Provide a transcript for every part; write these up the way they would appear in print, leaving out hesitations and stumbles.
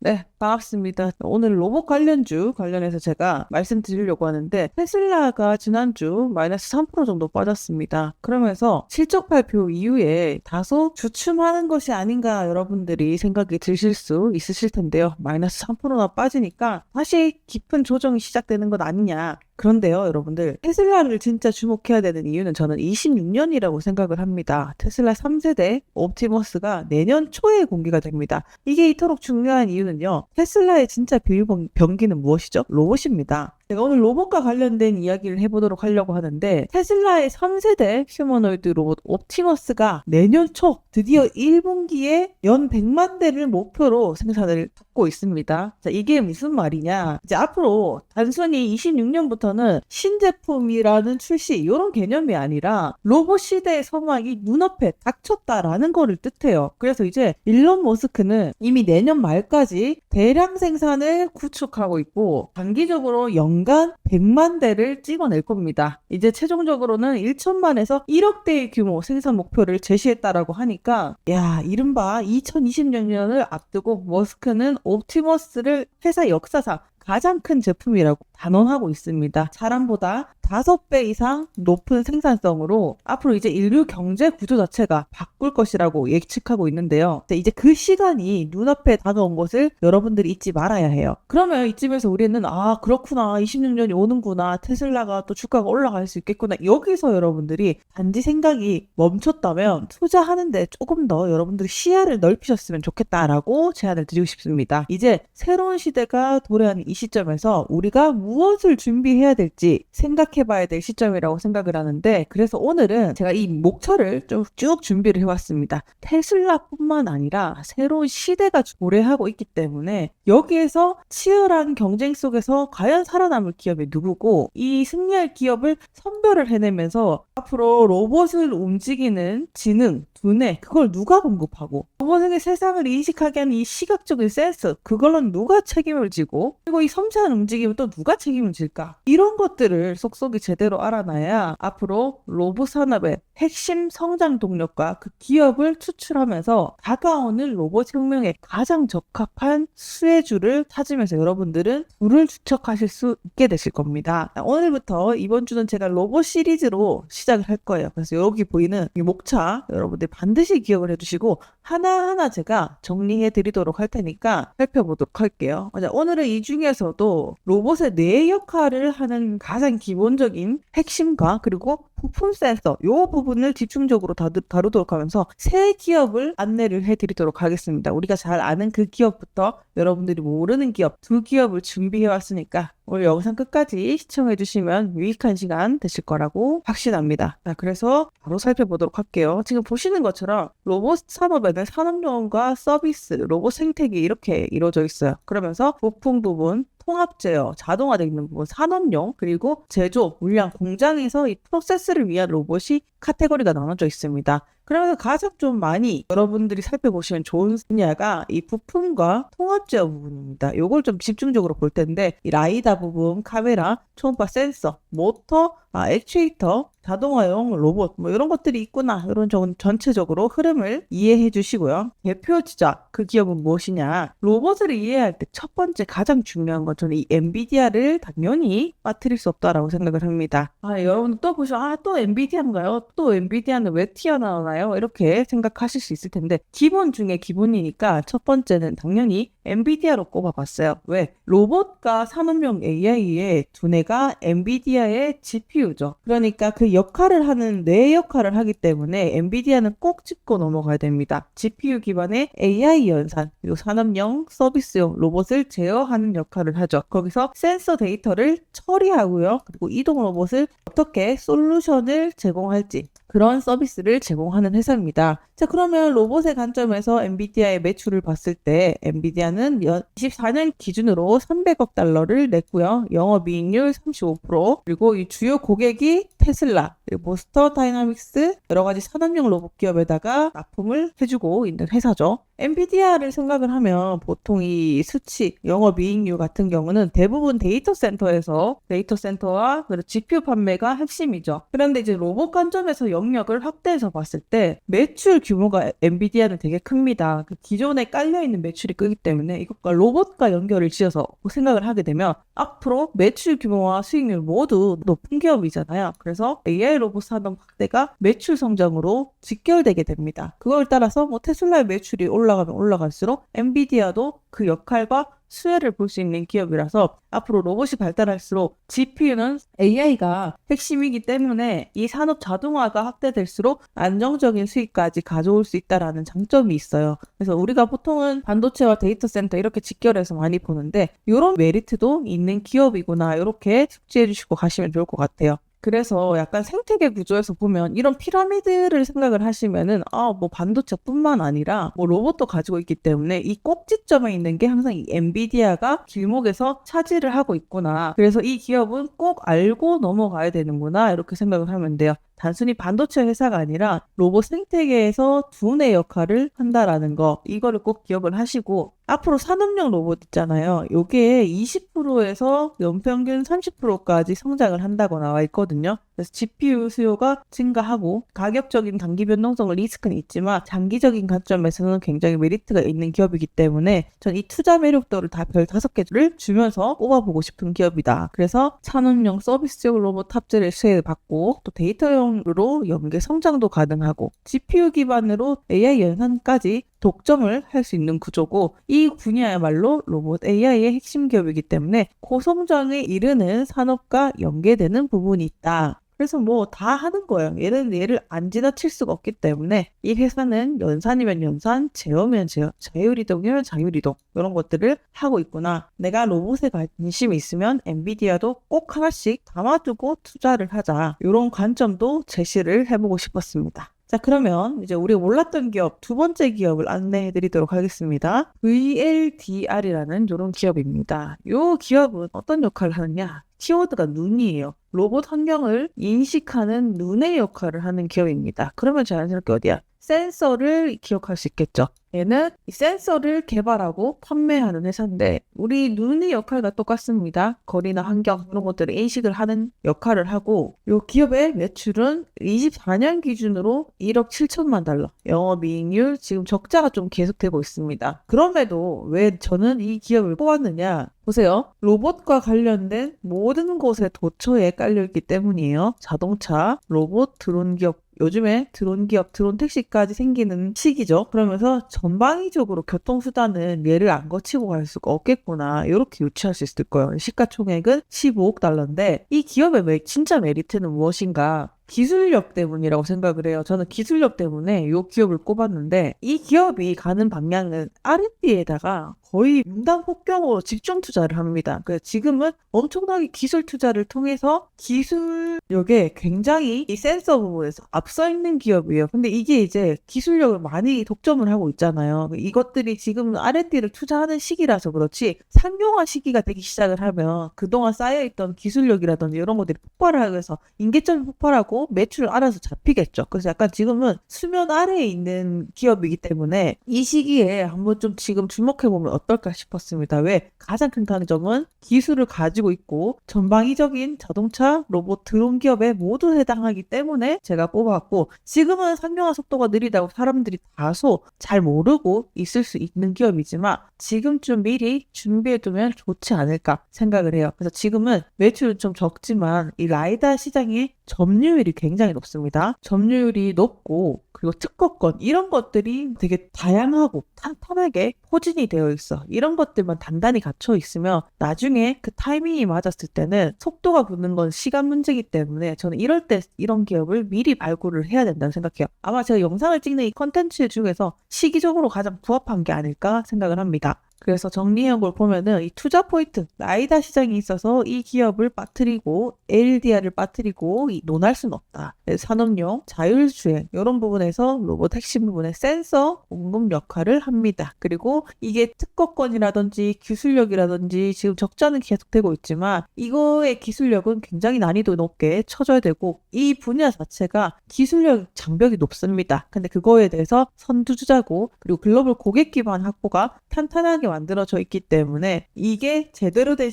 네, 반갑습니다. 오늘 로봇 관련주 관련해서 제가 말씀드리려고 하는데 테슬라가 지난주 마이너스 3% 정도 빠졌습니다. 그러면서 실적 발표 이후에 다소 주춤하는 것이 아닌가 여러분들이 생각이 드실 수 있으실 텐데요. 마이너스 3%나 빠지니까 다시 깊은 조정이 시작되는 것 아니냐. 그런데요, 여러분들, 테슬라를 진짜 주목해야 되는 이유는 저는 26년이라고 생각을 합니다. 테슬라 3세대 옵티머스가 내년 초에 공개가 됩니다. 이게 이토록 중요한 이유는요, 테슬라의 진짜 비밀병기는 무엇이죠? 로봇입니다. 제가 오늘 로봇과 관련된 이야기를 해보도록 하려고 하는데, 테슬라의 3세대 휴머노이드 로봇 옵티머스가 내년 초 드디어 1분기에 연 100만 대를 목표로 생산을 받고 있습니다. 자, 이게 무슨 말이냐? 이제 앞으로 단순히 26년부터는 신제품이라는 출시 이런 개념이 아니라 로봇 시대의 서막이 눈앞에 닥쳤다라는 거를 뜻해요. 그래서 이제 일론 머스크는 이미 내년 말까지 대량 생산을 구축하고 있고 단기적으로 연간 100만 대를 찍어낼 겁니다. 이제 최종적으로는 1천만에서 1억 대의 규모 생산 목표를 제시했다라고 하니까 야, 이른바 2026년을 앞두고 머스크는 옵티머스를 회사 역사상 가장 큰 제품이라고 단언하고 있습니다. 사람보다 5배 이상 높은 생산성으로 앞으로 이제 인류 경제 구조 자체가 바꿀 것이라고 예측하고 있는데요. 이제 그 시간이 눈앞에 다가온 것을 여러분들이 잊지 말아야 해요. 그러면 이쯤에서 우리는 그렇구나, 26년이 오는구나, 테슬라가 또 주가가 올라갈 수 있겠구나, 여기서 여러분들이 단지 생각이 멈췄다면 투자하는데 조금 더 여러분들이 시야를 넓히셨으면 좋겠다라고 제안을 드리고 싶습니다. 이제 새로운 시대가 도래하는 이 시점에서 우리가 무엇을 준비해야 될지 생각해봐야 될 시점이라고 생각을 하는데, 그래서 오늘은 제가 이 목차를 좀 쭉 준비를 해왔습니다. 테슬라뿐만 아니라 새로운 시대가 도래하고 있기 때문에 여기에서 치열한 경쟁 속에서 과연 살아남을 기업이 누구고, 이 승리할 기업을 선별을 해내면서 앞으로 로봇을 움직이는 지능, 두뇌, 그걸 누가 공급하고, 로봇에게 세상을 인식하게 하는 이 시각적인 센서, 그걸로 누가 책임을 지고, 그리고 이 섬세한 움직임을 또 누가 책임을 질까? 이런 것들을 속속이 제대로 알아놔야 앞으로 로봇 산업의 핵심 성장 동력과 그 기업을 추출하면서 다가오는 로봇 혁명에 가장 적합한 수혜주를 찾으면서 여러분들은 부를 추적하실 수 있게 되실 겁니다. 오늘부터 이번 주는 제가 로봇 시리즈로 시작을 할 거예요. 그래서 여기 보이는 이 목차 여러분들 반드시 기억을 해두시고 하나하나 제가 정리해 드리도록 할 테니까 살펴보도록 할게요. 오늘은 이 중에서도 로봇의 뇌 역할을 하는 가장 기본적인 핵심과 그리고 부품 센서, 요 부분을 집중적으로 다루도록 하면서 새 기업을 안내를 해드리도록 하겠습니다. 우리가 잘 아는 그 기업부터 여러분들이 모르는 기업, 두 기업을 준비해왔으니까 오늘 영상 끝까지 시청해주시면 유익한 시간 되실 거라고 확신합니다. 자, 그래서 바로 살펴보도록 할게요. 지금 보시는 것처럼 로봇 산업에는 산업용과 서비스, 로봇 생태계 이렇게 이루어져 있어요. 그러면서 부품 부분, 통합 제어, 자동화되어 있는 부분, 산업용, 그리고 제조, 물량, 공장에서 이 프로세스를 위한 로봇이 카테고리가 나눠져 있습니다. 그러면서 가장 좀 많이 여러분들이 살펴보시면 좋은 분야가 이 부품과 통합 제어 부분입니다. 이걸 좀 집중적으로 볼 텐데, 이 라이다 부분, 카메라, 초음파 센서, 모터, 액추에이터, 자동화용 로봇 이런 것들이 있구나, 이런 전체적으로 흐름을 이해해 주시고요. 대표 주자, 그 기업은 무엇이냐, 로봇을 이해할 때 첫 번째 가장 중요한 건 저는 이 엔비디아를 당연히 빠뜨릴 수 없다라고 생각을 합니다. 여러분 또 보시면 또 엔비디아인가요? 또 엔비디아는 왜 튀어나오나요? 이렇게 생각하실 수 있을 텐데, 기본 중에 기본이니까 첫 번째는 당연히 엔비디아로 꼽아봤어요. 왜? 로봇과 산업용 AI의 두뇌가 엔비디아의 GPU죠. 그러니까 그 역할을 하는 뇌 역할을 하기 때문에 엔비디아는 꼭 짚고 넘어가야 됩니다. GPU 기반의 AI 연산, 그리고 산업용, 서비스용 로봇을 제어하는 역할을 하죠. 거기서 센서 데이터를 처리하고요. 그리고 이동 로봇을 어떻게 솔루션을 제공할지, 그런 서비스를 제공하는 회사입니다. 자, 그러면 로봇의 관점에서 엔비디아의 매출을 봤을 때 엔비디아는 24년 기준으로 300억 달러를 냈고요. 영업이익률 35%, 그리고 이 주요 고객이 테슬라, 그리고 몬스터 다이나믹스, 여러 가지 산업용 로봇 기업에다가 납품을 해주고 있는 회사죠. 엔비디아를 생각을 하면 보통 이 수치, 영업이익률 같은 경우는 대부분 데이터 센터와 그리고 GPU 판매가 핵심이죠. 그런데 이제 로봇 관점에서 영역을 확대해서 봤을 때 매출 규모가 엔비디아는 되게 큽니다. 그 기존에 깔려있는 매출이 크기 때문에 이것과 로봇과 연결을 지어서 생각을 하게 되면 앞으로 매출 규모와 수익률 모두 높은 기업이잖아요. 그래서 AI 로봇 산업 확대가 매출 성장으로 직결되게 됩니다. 그걸 따라서 뭐 테슬라의 매출이 올라가면 올라갈수록 엔비디아도 그 역할과 수혜를 볼 수 있는 기업이라서 앞으로 로봇이 발달할수록 GPU는 AI가 핵심이기 때문에 이 산업 자동화가 확대될수록 안정적인 수익까지 가져올 수 있다라는 장점이 있어요. 그래서 우리가 보통은 반도체와 데이터 센터 이렇게 직결해서 많이 보는데 이런 메리트도 있는 기업이구나 이렇게 숙지해 주시고 가시면 좋을 것 같아요. 그래서 약간 생태계 구조에서 보면 이런 피라미드를 생각을 하시면은 뭐 반도체뿐만 아니라 뭐 로봇도 가지고 있기 때문에 이 꼭지점에 있는 게 항상 이 엔비디아가 길목에서 차지를 하고 있구나. 그래서 이 기업은 꼭 알고 넘어가야 되는구나 이렇게 생각을 하면 돼요. 단순히 반도체 회사가 아니라 로봇 생태계에서 두뇌 역할을 한다라는 거 이거를 꼭 기억을 하시고 앞으로 산업용 로봇 있잖아요. 요게 20%에서 연평균 30%까지 성장을 한다고 나와 있거든요. 그래서 GPU 수요가 증가하고 가격적인 단기 변동성은 리스크는 있지만 장기적인 관점에서는 굉장히 메리트가 있는 기업이기 때문에 전 이 투자 매력도를 다 별 5개를 주면서 뽑아보고 싶은 기업이다. 그래서 산업용 서비스용 로봇 탑재를 수혜받고 또 데이터용으로 연계 성장도 가능하고 GPU 기반으로 AI 연산까지 독점을 할 수 있는 구조고 이 분야야말로 로봇 AI의 핵심 기업이기 때문에 고성장에 이르는 산업과 연계되는 부분이 있다. 그래서 뭐 다 하는 거예요. 얘를 안 지나칠 수가 없기 때문에 이 회사는 연산이면 연산, 제어면 제어, 자율이동이면 자율이동 이런 것들을 하고 있구나. 내가 로봇에 관심이 있으면 엔비디아도 꼭 하나씩 담아두고 투자를 하자. 이런 관점도 제시를 해보고 싶었습니다. 자, 그러면 이제 우리가 몰랐던 기업 두 번째 기업을 안내해 드리도록 하겠습니다. VLDR이라는 이런 기업입니다. 이 기업은 어떤 역할을 하느냐? 키워드가 눈이에요. 로봇 환경을 인식하는 눈의 역할을 하는 기업입니다. 그러면 자연스럽게 어디야? 센서를 기억할 수 있겠죠. 얘는 이 센서를 개발하고 판매하는 회사인데 우리 눈의 역할과 똑같습니다. 거리나 환경 이런 것들을 인식을 하는 역할을 하고 이 기업의 매출은 24년 기준으로 1억 7천만 달러 영업이익률 지금 적자가 좀 계속되고 있습니다. 그럼에도 왜 저는 이 기업을 뽑았느냐 보세요. 로봇과 관련된 모든 곳에 도처에 깔려있기 때문이에요. 자동차, 로봇, 드론 기업 요즘에 드론 기업, 드론 택시까지 생기는 시기죠. 그러면서 전방위적으로 교통수단은 얘를 안 거치고 갈 수가 없겠구나. 이렇게 유추할 수 있을 거예요. 시가총액은 15억 달러인데 이 기업의 진짜 메리트는 무엇인가? 기술력 때문이라고 생각을 해요. 저는 기술력 때문에 이 기업을 꼽았는데 이 기업이 가는 방향은 R&D에다가 거의 융단폭격으로 집중 투자를 합니다. 그래서 지금은 엄청나게 기술 투자를 통해서 기술력에 굉장히 이 센서 부분에서 앞서 있는 기업이에요. 근데 이게 이제 기술력을 많이 독점을 하고 있잖아요. 이것들이 지금 R&D를 투자하는 시기라서 그렇지 상용화 시기가 되기 시작을 하면 그동안 쌓여있던 기술력이라든지 이런 것들이 폭발을 하면서 인계점이 폭발하고 매출을 알아서 잡히겠죠. 그래서 약간 지금은 수면 아래에 있는 기업이기 때문에 이 시기에 한번 좀 지금 주목해보면 어떨까 싶었습니다. 왜? 가장 큰 강점은 기술을 가지고 있고 전방위적인 자동차, 로봇, 드론 기업에 모두 해당하기 때문에 제가 뽑아왔고 지금은 상용화 속도가 느리다고 사람들이 다소 잘 모르고 있을 수 있는 기업이지만 지금쯤 미리 준비해두면 좋지 않을까 생각을 해요. 그래서 지금은 매출은 좀 적지만 이 라이다 시장의 점유율이 굉장히 높습니다. 점유율이 높고 그리고 특허권 이런 것들이 되게 다양하고 탄탄하게 포진이 되어 있어. 이런 것들만 단단히 갖춰 있으면 나중에 그 타이밍이 맞았을 때는 속도가 붙는 건 시간 문제이기 때문에 저는 이럴 때 이런 기업을 미리 발굴을 해야 된다고 생각해요. 아마 제가 영상을 찍는 이 컨텐츠 중에서 시기적으로 가장 부합한 게 아닐까 생각을 합니다. 그래서 정리한 걸 보면은 이 투자 포인트, 나이다 시장이 있어서 이 기업을 빠뜨리고 ALDR을 빠뜨리고 논할 수는 없다. 산업용, 자율주행 이런 부분에서 로봇 핵심 부분의 센서 공급 역할을 합니다. 그리고 이게 특허권이라든지 기술력이라든지 지금 적자는 계속되고 있지만 이거의 기술력은 굉장히 난이도 높게 쳐줘야 되고 이 분야 자체가 기술력 장벽이 높습니다. 근데 그거에 대해서 선두주자고 그리고 글로벌 고객 기반 확보가 탄탄하게 만들어져 있기 때문에 이게 제대로 된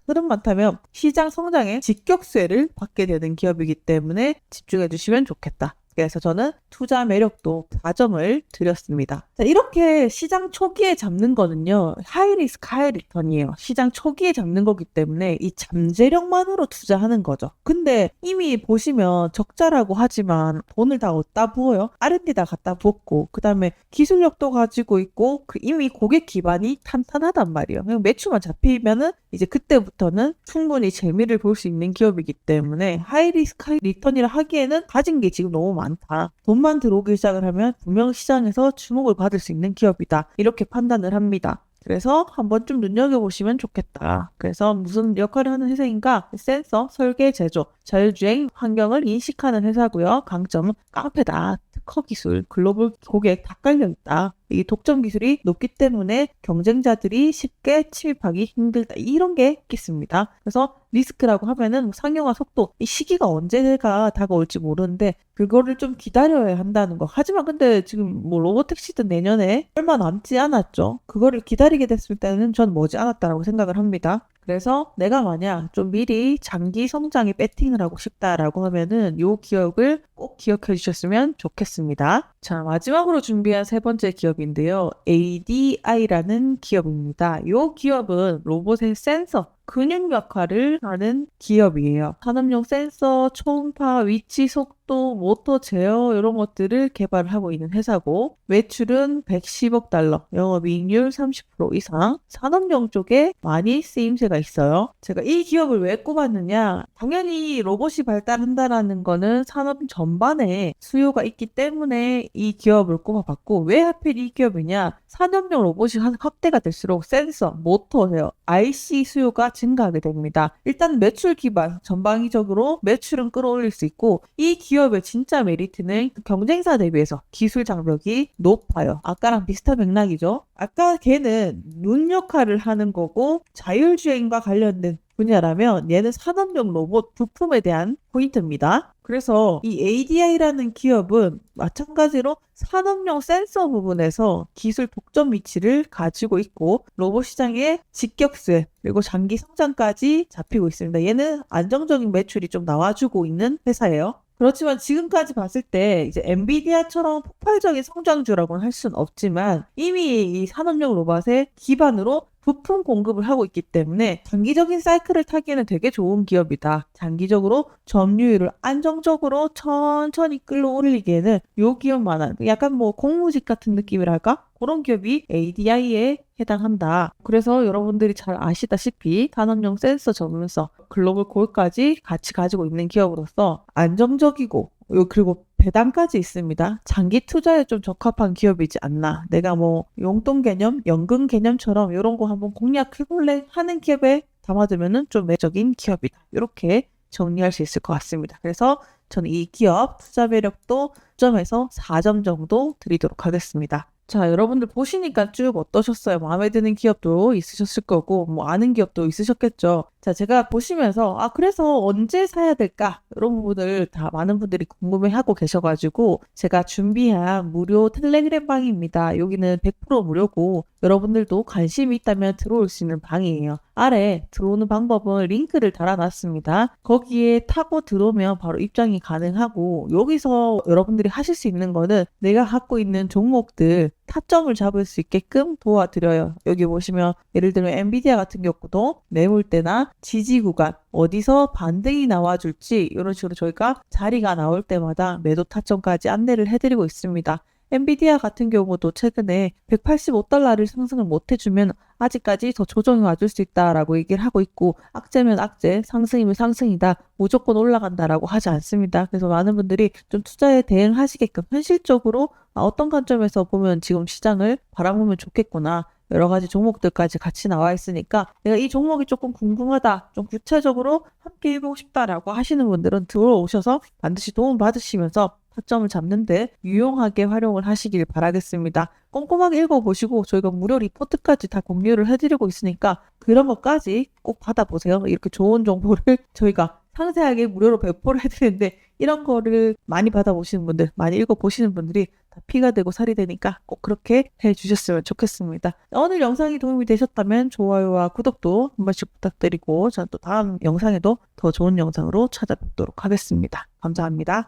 흐름만 타면 시장 성장에 직격수혜를 받게 되는 기업이기 때문에 집중해 주시면 좋겠다. 그래서 저는 투자 매력도 4점을 드렸습니다. 자, 이렇게 시장 초기에 잡는 거는요. 하이리스크 하이리턴이에요. 시장 초기에 잡는 거기 때문에 이 잠재력만으로 투자하는 거죠. 근데 이미 보시면 적자라고 하지만 돈을 다 어디다 부어요? R&D 다 갖다 붓고 그 다음에 기술력도 가지고 있고 이미 고객 기반이 탄탄하단 말이에요. 그냥 매출만 잡히면은 이제 그때부터는 충분히 재미를 볼 수 있는 기업이기 때문에 하이리스크 하이리턴이라 하기에는 가진 게 지금 너무 많다. 돈만 들어오기 시작을 하면 분명 시장에서 주목을 받을 수 있는 기업이다. 이렇게 판단을 합니다. 그래서 한번 좀 눈여겨보시면 좋겠다. 그래서 무슨 역할을 하는 회사인가? 센서, 설계, 제조, 자율주행 환경을 인식하는 회사고요. 강점은 깡패다. 특허 기술, 글로벌 고객 다 깔려있다. 이 독점 기술이 높기 때문에 경쟁자들이 쉽게 침입하기 힘들다. 이런 게 있겠습니다. 그래서 리스크라고 하면은 상용화 속도, 이 시기가 언제가 다가올지 모르는데 그거를 좀 기다려야 한다는 거. 하지만 근데 지금 뭐 로보택시든 내년에 얼마 남지 않았죠. 그거를 기다리게 됐을 때는 전 머지 않았다라고 생각을 합니다. 그래서 내가 만약 좀 미리 장기 성장에 배팅을 하고 싶다라고 하면은 이 기업을 꼭 기억해 주셨으면 좋겠습니다. 자, 마지막으로 준비한 세 번째 기업인데요. ADI라는 기업입니다. 이 기업은 로봇의 센서, 근육 역할을 하는 기업이에요. 산업용 센서, 초음파, 위치 속도, 모터 제어 이런 것들을 개발하고 있는 회사고 매출은 110억 달러, 영업이익률 30% 이상, 산업용 쪽에 많이 쓰임새가 있어요. 제가 이 기업을 왜 꼽았느냐? 당연히 로봇이 발달한다라는 거는 산업 전반에 수요가 있기 때문에 이 기업을 꼽아봤고 왜 하필 이 기업이냐? 산업용 로봇이 확대가 될수록 센서, 모터 제어, IC 수요가 증가하게 됩니다. 일단 매출 기반 전방위적으로 매출은 끌어올릴 수 있고 이 기업의 진짜 메리트는 경쟁사 대비해서 기술 장벽이 높아요. 아까랑 비슷한 맥락이죠. 아까 걔는 눈 역할을 하는 거고 자율주행과 관련된 분야라면 얘는 산업용 로봇 부품에 대한 포인트입니다. 그래서 이 ADI라는 기업은 마찬가지로 산업용 센서 부분에서 기술 독점 위치를 가지고 있고 로봇 시장의 직격수혜 그리고 장기 성장까지 잡히고 있습니다. 얘는 안정적인 매출이 좀 나와주고 있는 회사예요. 그렇지만 지금까지 봤을 때 이제 엔비디아처럼 폭발적인 성장주라고는 할 수는 없지만 이미 이 산업용 로봇의 기반으로 부품 공급을 하고 있기 때문에 장기적인 사이클을 타기에는 되게 좋은 기업이다. 장기적으로 점유율을 안정적으로 천천히 끌어올리기에는 요 기업만한 약간 뭐 공무직 같은 느낌이랄까? 그런 기업이 ADI에 해당한다. 그래서 여러분들이 잘 아시다시피 산업용 센서 전문서, 글로벌 고객까지 같이 가지고 있는 기업으로서 안정적이고 그리고 배당까지 있습니다. 장기 투자에 좀 적합한 기업이지 않나. 내가 뭐 용돈 개념, 연금 개념처럼 이런 거 한번 공략해볼래 하는 기업에 담아두면은 좀 매력적인 기업이다. 이렇게 정리할 수 있을 것 같습니다. 그래서 저는 이 기업 투자 매력도 9점에서 4점 정도 드리도록 하겠습니다. 자, 여러분들 보시니까 쭉 어떠셨어요? 마음에 드는 기업도 있으셨을 거고, 뭐 아는 기업도 있으셨겠죠. 자, 제가 보시면서, 그래서 언제 사야 될까? 이런 부분을 다 많은 분들이 궁금해하고 계셔가지고, 제가 준비한 무료 텔레그램 방입니다. 여기는 100% 무료고, 여러분들도 관심이 있다면 들어올 수 있는 방이에요. 아래 들어오는 방법은 링크를 달아놨습니다. 거기에 타고 들어오면 바로 입장이 가능하고, 여기서 여러분들이 하실 수 있는 거는 내가 갖고 있는 종목들, 타점을 잡을 수 있게끔 도와드려요. 여기 보시면 예를 들면 엔비디아 같은 경우도 매물대나 지지 구간 어디서 반등이 나와줄지 이런 식으로 저희가 자리가 나올 때마다 매도 타점까지 안내를 해드리고 있습니다. 엔비디아 같은 경우도 최근에 185달러를 상승을 못 해주면 아직까지 더 조정이 와줄 수 있다라고 얘기를 하고 있고 악재면 악재, 상승이면 상승이다, 무조건 올라간다라고 하지 않습니다. 그래서 많은 분들이 좀 투자에 대응하시게끔 현실적으로 어떤 관점에서 보면 지금 시장을 바라보면 좋겠구나, 여러 가지 종목들까지 같이 나와 있으니까 내가 이 종목이 조금 궁금하다, 좀 구체적으로 함께 해보고 싶다라고 하시는 분들은 들어오셔서 반드시 도움 받으시면서 타점을 잡는데 유용하게 활용을 하시길 바라겠습니다. 꼼꼼하게 읽어보시고 저희가 무료 리포트까지 다 공유를 해드리고 있으니까 그런 것까지 꼭 받아보세요. 이렇게 좋은 정보를 저희가 상세하게 무료로 배포를 해드리는데 이런 거를 많이 받아보시는 분들, 많이 읽어보시는 분들이 다 피가 되고 살이 되니까 꼭 그렇게 해주셨으면 좋겠습니다. 오늘 영상이 도움이 되셨다면 좋아요와 구독도 한 번씩 부탁드리고 저는 또 다음 영상에도 더 좋은 영상으로 찾아뵙도록 하겠습니다. 감사합니다.